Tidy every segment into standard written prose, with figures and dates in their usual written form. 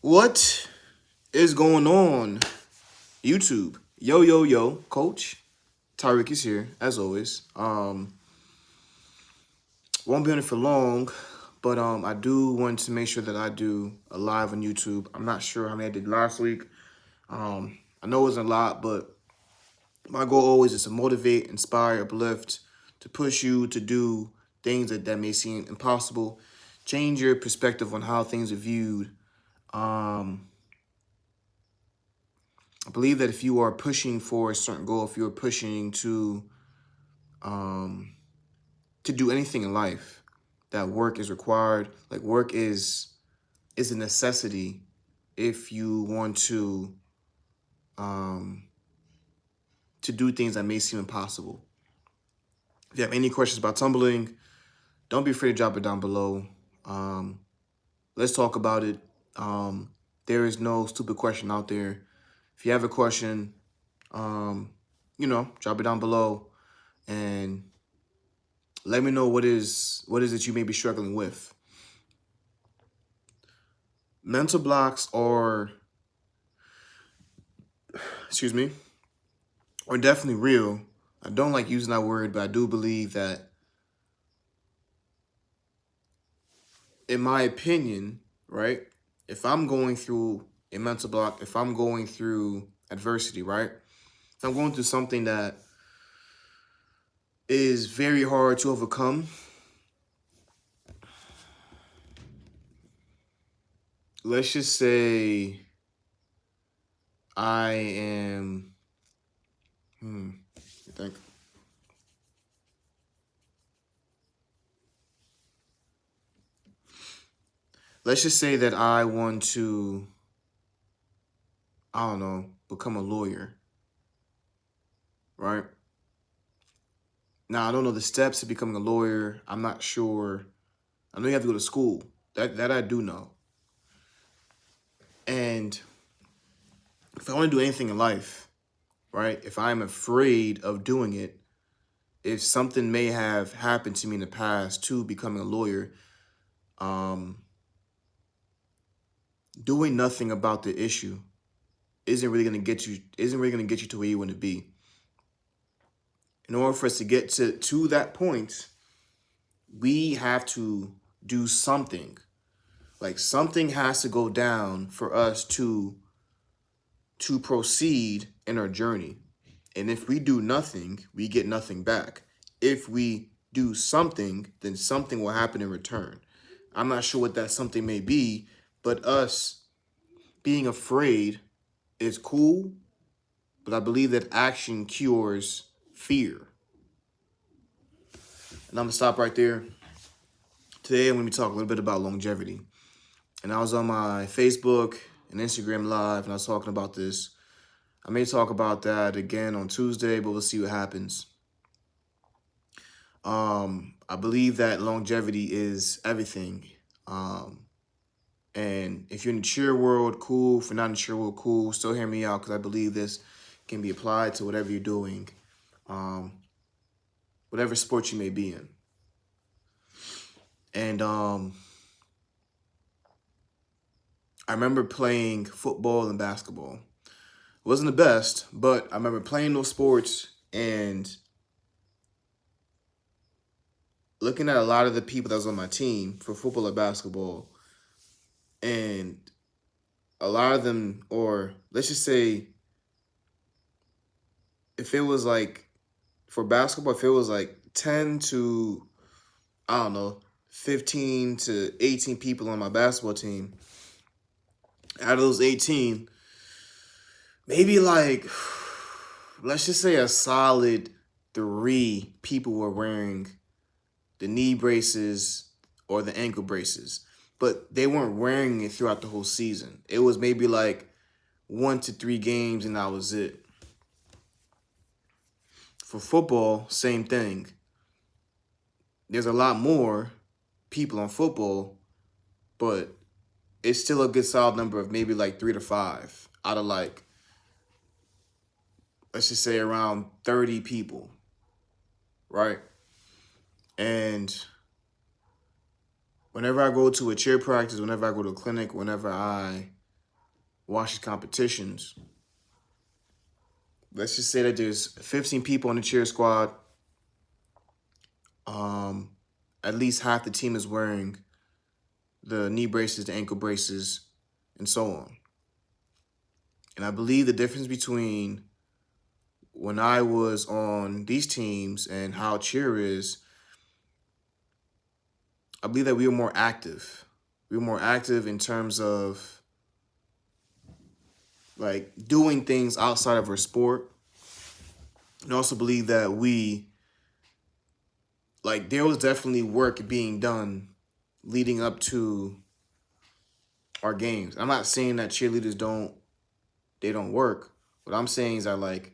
What is going on, YouTube? Yo, coach. Tyreek is here, as always. Won't be on it for long, but I do want to make sure that I do a live on YouTube. I'm not sure how many I did last week. I know it wasn't a lot, but my goal always is to motivate, inspire, uplift, to push you to do things that may seem impossible, change your perspective on how things are viewed. I believe that if you are pushing for a certain goal, if you're pushing to do anything in life, that work is required. Like work is a necessity if you want to do things that may seem impossible. If you have any questions about tumbling, don't be afraid to drop it down below. Let's talk about it. There is no stupid question out there. If you have a question, drop it down below and let me know what is it you may be struggling with. Mental blocks are definitely real. I don't like using that word, but I do believe that, in my opinion, right, if I'm going through a mental block, if I'm going through adversity, right, if I'm going through something that is very hard to overcome, let's just say I am, I think. Let's just say that I want to, I don't know, become a lawyer, right? Now, I don't know the steps to becoming a lawyer. I'm not sure. I know you have to go to school. That I do know. And if I want to do anything in life, right, if I'm afraid of doing it, if something may have happened to me in the past to becoming a lawyer, doing nothing about the issue isn't really going to get you to where you want to be. In order for us to get to that point, we have to do something. Like something has to go down for us to proceed in our journey. And if we do nothing, we get nothing back. If we do something, then something will happen in return. I'm not sure what that something may be, but us being afraid is cool, but I believe that action cures fear. And I'm gonna stop right there. Today I'm gonna be talking a little bit about longevity. And I was on my Facebook and Instagram Live, and I was talking about this. I may talk about that again on Tuesday, but we'll see what happens. I believe that longevity is everything. And if you're in the cheer world, cool. If you're not in the cheer world, cool. Still hear me out because I believe this can be applied to whatever you're doing, whatever sport you may be in. And I remember playing football and basketball. It wasn't the best, but I remember playing those sports and looking at a lot of the people that was on my team for football or basketball, and a lot of them, or let's just say, if it was like, for basketball, if it was like 10 to, I don't know, 15 to 18 people on my basketball team, out of those 18, maybe like, let's just say a solid 3 people were wearing the knee braces or the ankle braces, but they weren't wearing it throughout the whole season. It was maybe like 1 to 3 games and that was it. For football, same thing. There's a lot more people on football, but it's still a good solid number of maybe like 3 to 5 out of like, let's just say around 30 people, right? And whenever I go to a cheer practice, whenever I go to a clinic, whenever I watches competitions, let's just say that there's 15 people on the cheer squad. At least half the team is wearing the knee braces, the ankle braces, and so on. And I believe the difference between when I was on these teams and how cheer is, I believe that we were more active. We were more active in terms of like doing things outside of our sport. And also believe that there was definitely work being done leading up to our games. I'm not saying that cheerleaders don't work. What I'm saying is that like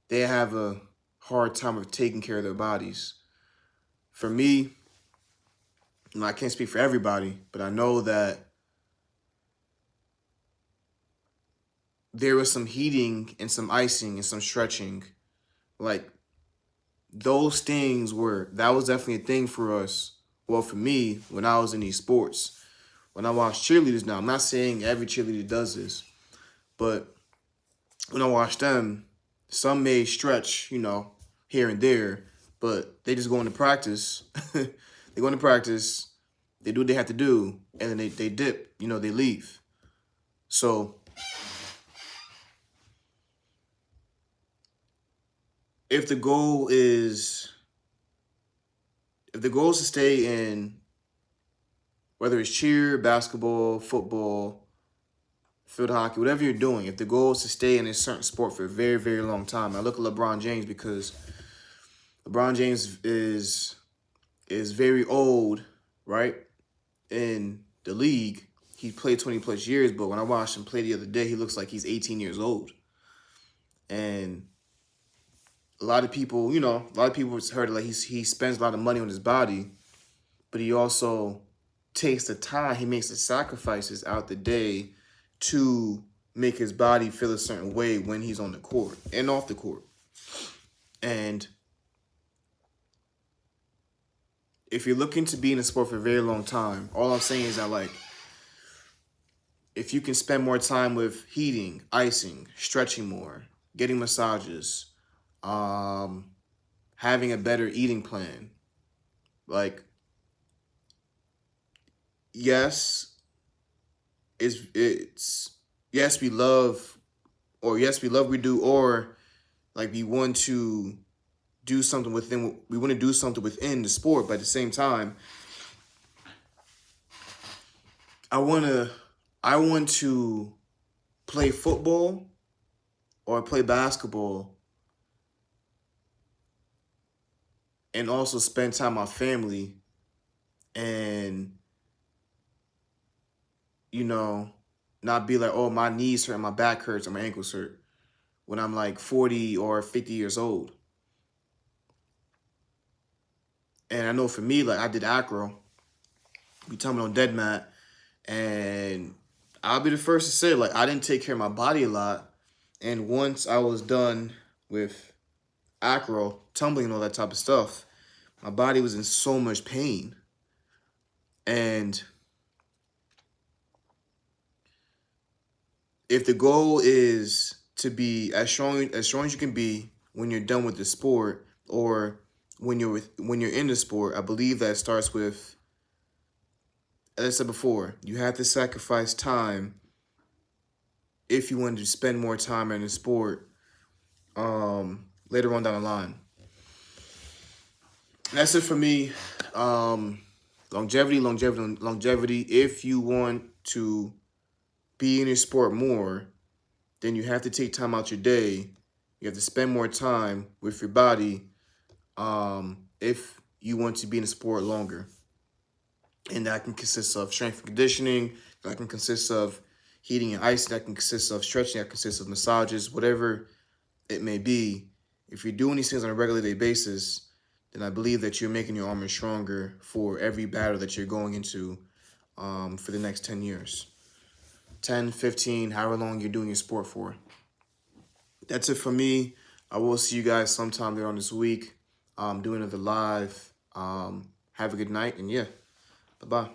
they have a hard time of taking care of their bodies. For me, I can't speak for everybody, but I know that there was some heating and some icing and some stretching. Like those things that was definitely a thing for us. Well, for me, when I was in these sports, when I watch cheerleaders now, I'm not saying every cheerleader does this, but when I watch them, some may stretch, here and there, but they just go into practice. They go into practice, they do what they have to do, and then they dip, they leave. So if the goal is to stay in, whether it's cheer, basketball, football, field hockey, whatever you're doing, if the goal is to stay in a certain sport for a very, very long time, I look at LeBron James because LeBron James is very old, right? In the league, he played 20 plus years, but when I watched him play the other day, he looks like he's 18 years old. And a lot of people heard like he spends a lot of money on his body, but he also takes the time, he makes the sacrifices out the day to make his body feel a certain way when he's on the court and off the court. And if you're looking to be in a sport for a very long time, all I'm saying is that like if you can spend more time with heating, icing, stretching more, getting massages, having a better eating plan, like yes, it's yes we love, or yes we love we do, or like we want to do something within, we want to do something within the sport, but at the same time, I want to play football or play basketball and also spend time with my family and, not be like, oh, my knees hurt, my back hurts, or my ankles hurt when I'm like 40 or 50 years old. And I know for me, like I did acro, we tumbled on dead mat, and I'll be the first to say, like, I didn't take care of my body a lot. And once I was done with acro, tumbling and all that type of stuff, my body was in so much pain. And if the goal is to be as strong as you can be when you're done with the sport, or when you're in the sport, I believe that it starts with, as I said before, you have to sacrifice time if you want to spend more time in the sport later on down the line. And that's it for me. Longevity. If you want to be in your sport more, then you have to take time out your day. You have to spend more time with your body if you want to be in the sport longer. And that can consist of strength and conditioning. That can consist of heating and icing. That can consist of stretching. That consists of massages, whatever it may be. If you're doing these things on a regular day basis, then I believe that you're making your armor stronger for every battle that you're going into for the next 10 years. 10, 15, however long you're doing your sport for. That's it for me. I will see you guys sometime later on this week. Doing another live. Have a good night, and yeah, bye-bye.